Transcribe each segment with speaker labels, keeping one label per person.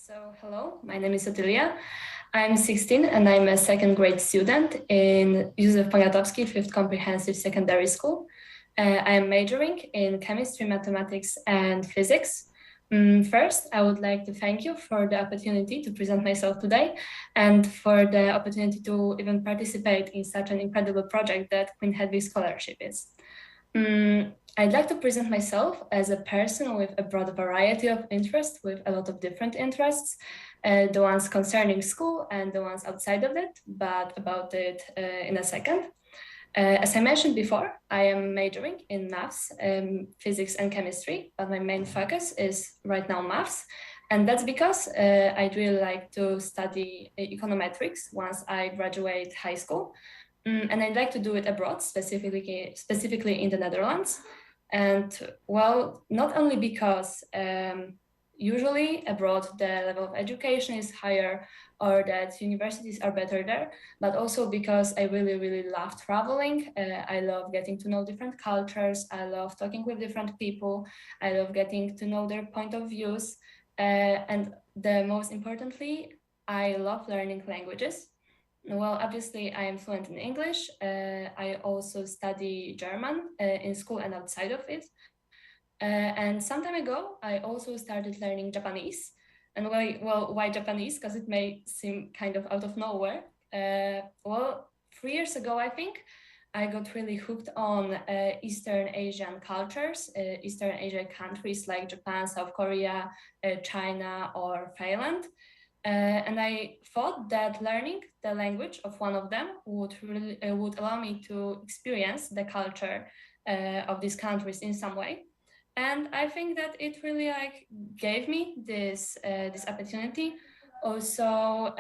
Speaker 1: Hello, my name is Otylia. I'm 16 and I'm a second grade student in Józefa Poniatowskiego 5th Comprehensive Secondary School. I am majoring in chemistry, mathematics, and physics. First, I would like to thank you for the opportunity to present myself today and for the opportunity to even participate in such an incredible project that Queen Hedvig Scholarship is. I'd like to present myself as a person with a broad variety of interests, with a lot of different interests, the ones concerning school and the ones outside of it, but about it in a second. As I mentioned before, I am majoring in maths, physics and chemistry, but my main focus is right now maths. And that's because I'd really like to study econometrics once I graduate high school. And I'd like to do it abroad, specifically in the Netherlands. And well, not only because usually abroad the level of education is higher or that universities are better there, but also because I really love traveling. I love getting to know different cultures. I love talking with different people. I love getting to know their point of views. And the most importantly, I love learning languages. Well, obviously, I am fluent in English. I also study German in school and outside of it. And some time ago, I also started learning Japanese. And why Japanese? Because it may seem kind of out of nowhere. Well, 3 years ago, I think, I got really hooked on Eastern Asian cultures, Eastern Asian countries like Japan, South Korea, China, or Thailand. And I thought that learning the language of one of them would allow me to experience the culture of these countries in some way. And I think that it really gave me this opportunity. Also,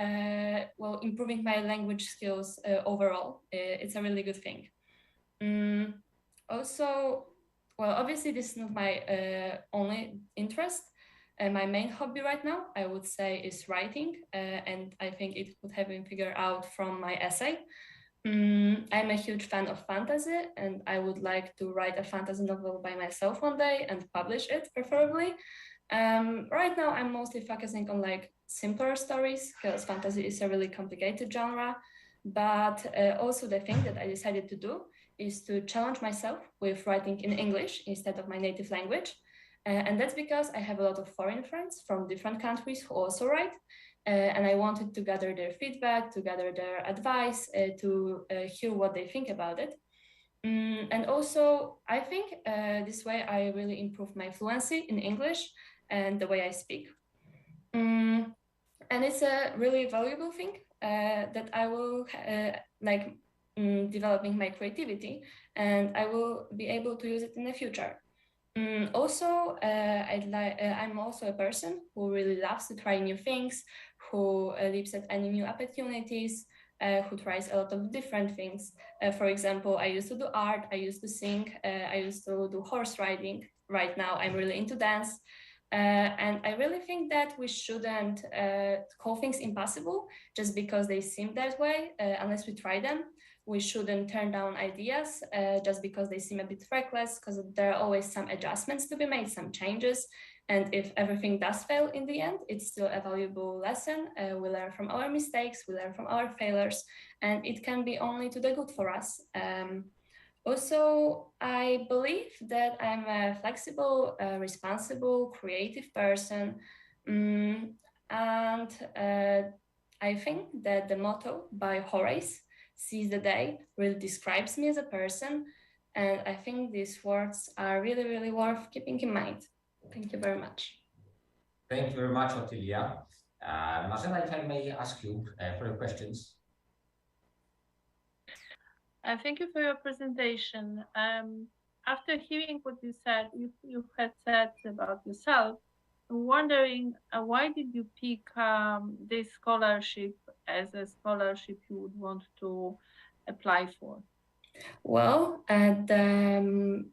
Speaker 1: improving my language skills overall. It's a really good thing. Also, well, obviously this is not my only interest. My main hobby right now, I would say, is writing, and I think it could have been figured out from my essay. I'm a huge fan of fantasy, and I would like to write a fantasy novel by myself one day and publish it, preferably. Right now, I'm mostly focusing on simpler stories because fantasy is a really complicated genre. But also the thing that I decided to do is to challenge myself with writing in English instead of my native language. And that's because I have a lot of foreign friends from different countries who also write. And I wanted to gather their feedback, to gather their advice, to hear what they think about it. And also, I think this way I really improve my fluency in English and the way I speak. And it's a really valuable thing that I will developing my creativity, and I will be able to use it in the future. Also, I'm also a person who really loves to try new things, who leaps at any new opportunities, who tries a lot of different things. For example, I used to do art, I used to sing, I used to do horse riding. Right now, I'm really into dance. And I really think that we shouldn't call things impossible just because they seem that way, unless we try them. We shouldn't turn down ideas just because they seem a bit reckless, because there are always some adjustments to be made, some changes. And if everything does fail in the end, it's still a valuable lesson. We learn from our mistakes, we learn from our failures, and it can be only to the good for us. Also, I believe that I'm a flexible, responsible, creative person. And I think that the motto by Horace, "Seize the day," really describes me as a person. And I think these words are really worth keeping in mind. Thank you very much.
Speaker 2: Thank you very much, Otylia. Marzena, if I may ask you for your questions.
Speaker 3: Thank you for your presentation. After hearing what you said, you had said about yourself, I'm wondering why did you pick this scholarship as a scholarship you would want to apply for?
Speaker 1: Well, the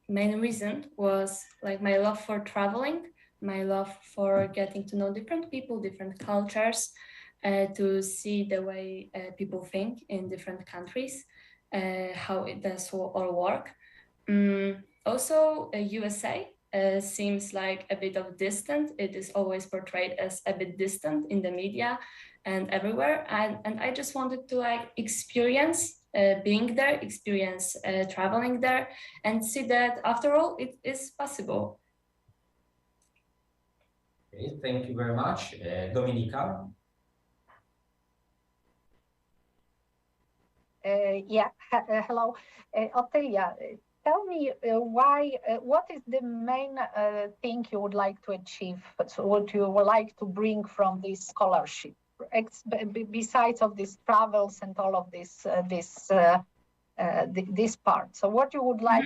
Speaker 1: main reason was my love for traveling, my love for getting to know different people, different cultures, to see the way people think in different countries, how it does all work. Also, USA seems like a bit of distant. It is always portrayed as a bit distant in the media and everywhere. And I just wanted to like experience being there, experience traveling there, and see that after all, it is possible.
Speaker 2: Okay, thank you very much. Dominika?
Speaker 4: Hello. Otylia, tell me what is the main thing you would like to achieve? So what you would like to bring from this scholarship, besides of these travels and all of this this part? So what you would like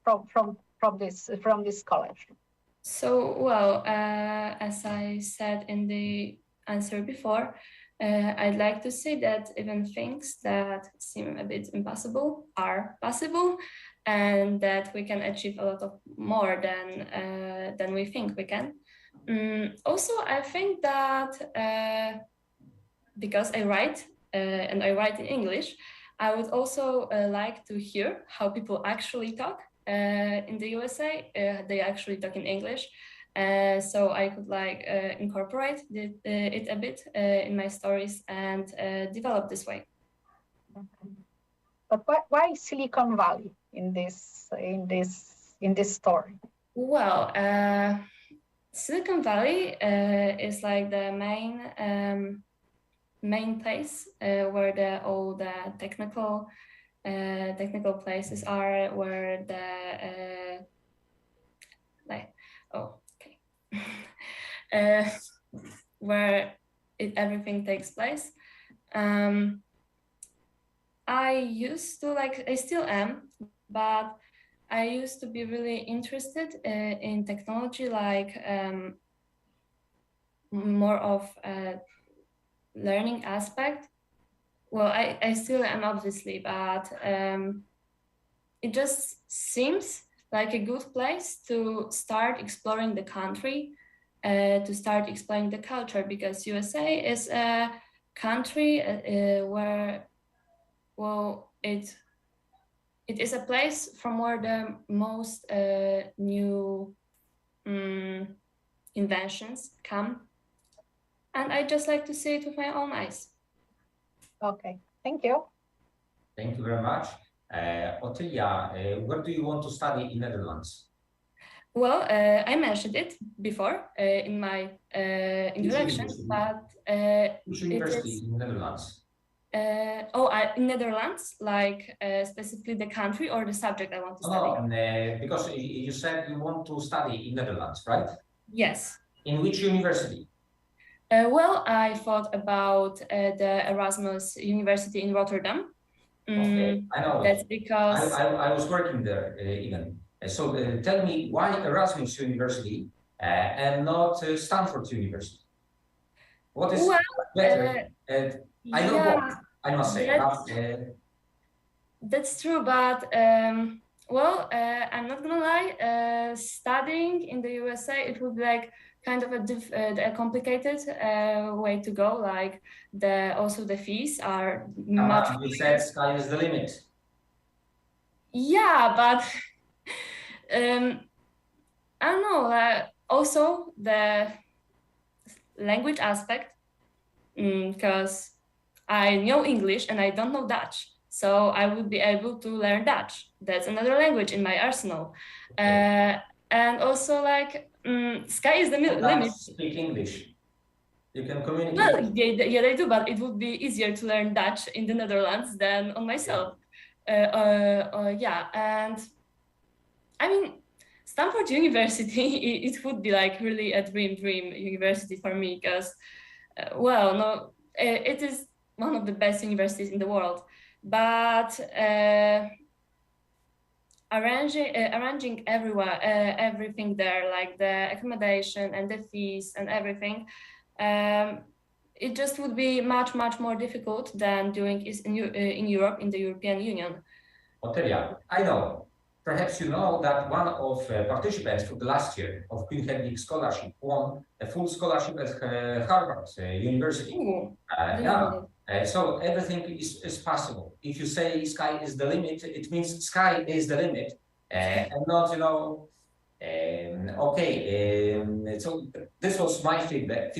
Speaker 4: from this scholarship?
Speaker 1: So, well, as I said in the answer before, I'd like to say that even things that seem a bit impossible are possible, and that we can achieve a lot of more than we think we can. Also, I think that because I write and I write in English, I would also like to hear how people actually talk. In the USA, they actually talk in English. So I could like incorporate it a bit in my stories and develop this way.
Speaker 4: But why Silicon Valley in this story?
Speaker 1: Well, Silicon Valley is like the main place where all the technical places are, where the where everything takes place. I used to I still am, but I used to be really interested in technology, like more of a learning aspect. Well, I still am, obviously, but it just seems like a good place to start exploring the country, to start exploring the culture, because USA is a country where, well, it is a place from where the most new inventions come. And I just like to see it with my own eyes.
Speaker 4: Okay, thank you.
Speaker 2: Thank you very much. Otylia, where do you want to study in Netherlands?
Speaker 1: Well, I mentioned it before in my introduction, but
Speaker 2: which university in Netherlands?
Speaker 1: In Netherlands, like specifically the country or the subject I want to study?
Speaker 2: No, because you said you want to study in Netherlands, right?
Speaker 1: Yes.
Speaker 2: In which university?
Speaker 1: Well, I thought about the Erasmus University in Rotterdam.
Speaker 2: Okay, I know.
Speaker 1: That's because
Speaker 2: I was working there even. So tell me, why Erasmus University and not Stanford University? What is better? I know both, I must say.
Speaker 1: That's true, but well, I'm not gonna lie. Studying in the USA, it would be like kind of a complicated way to go. Like also the fees are much.
Speaker 2: You said sky is the limit.
Speaker 1: Yeah, but I don't know. Also the language aspect, because I know English and I don't know Dutch. So I would be able to learn Dutch. That's another language in my arsenal. And also like, sky is the limit.
Speaker 2: Speak English. You can communicate.
Speaker 1: Well, yeah, they do, but it would be easier to learn Dutch in the Netherlands than on myself. Yeah, and I mean, Stanford University, it would be like really a dream university for me, because, well, no, it is one of the best universities in the world. But arranging everything there, like the accommodation and the fees and everything, it just would be much more difficult than doing it in Europe, in the European Union.
Speaker 2: Otylia, I know. Perhaps you know that one of participants for the last year of Queen Hedvig Scholarship won a full scholarship at Harvard University.
Speaker 1: Ooh,
Speaker 2: so everything is possible. If you say sky is the limit, it means sky is the limit, and not, So this was my feedback.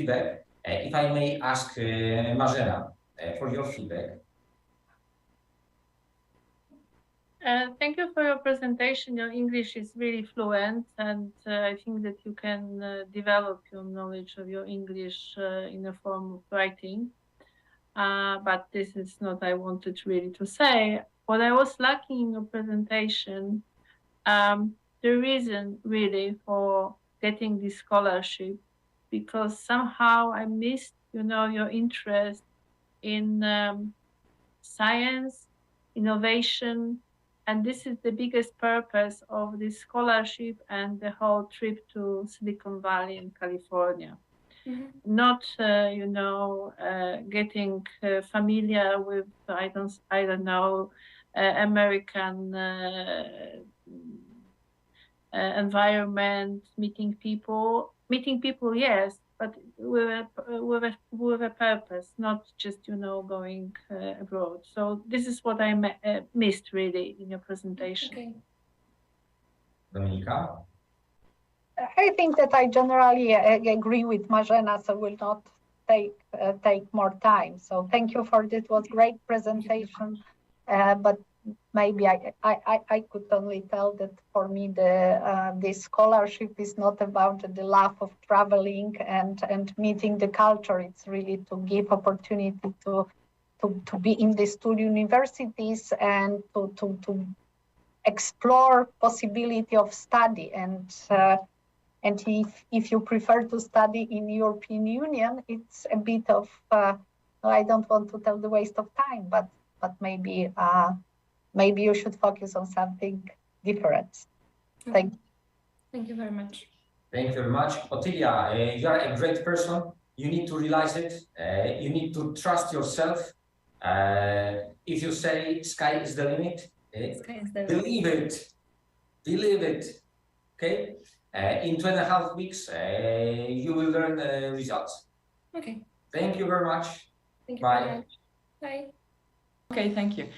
Speaker 2: If I may ask Marzena for your feedback.
Speaker 3: Thank you for your presentation. Your English is really fluent, and I think that you can develop your knowledge of your English in a form of writing. But this is not what I wanted really to say. What I was lacking in your presentation, the reason really for getting this scholarship, because somehow I missed, your interest in science, innovation, and this is the biggest purpose of this scholarship and the whole trip to Silicon Valley in California. Mm-hmm. Not, getting familiar with, I don't know, American environment, meeting people, yes, but with a purpose, not just, going abroad. So this is what I missed really in your presentation.
Speaker 1: Okay.
Speaker 2: Dominika?
Speaker 4: I think that I generally agree with Marzena, so will not take more time. So thank you for this. It was great presentation, but maybe I could only tell that for me this scholarship is not about the love of traveling and meeting the culture. It's really to give opportunity to be in these two universities and to explore possibility of study. And if you prefer to study in European Union, it's a bit of I don't want to tell the waste of time, but maybe you should focus on something different. Thank you.
Speaker 1: Thank you very much.
Speaker 2: Thank you very much. Otylia, you are a great person. You need to realize it. You need to trust yourself. If you say sky is the limit, believe it. Believe it. Okay? In 2.5 weeks, you will learn the results.
Speaker 1: Okay.
Speaker 2: Thank you very much.
Speaker 1: Thank you
Speaker 2: Bye.
Speaker 1: very much. Bye.
Speaker 5: Okay, thank you.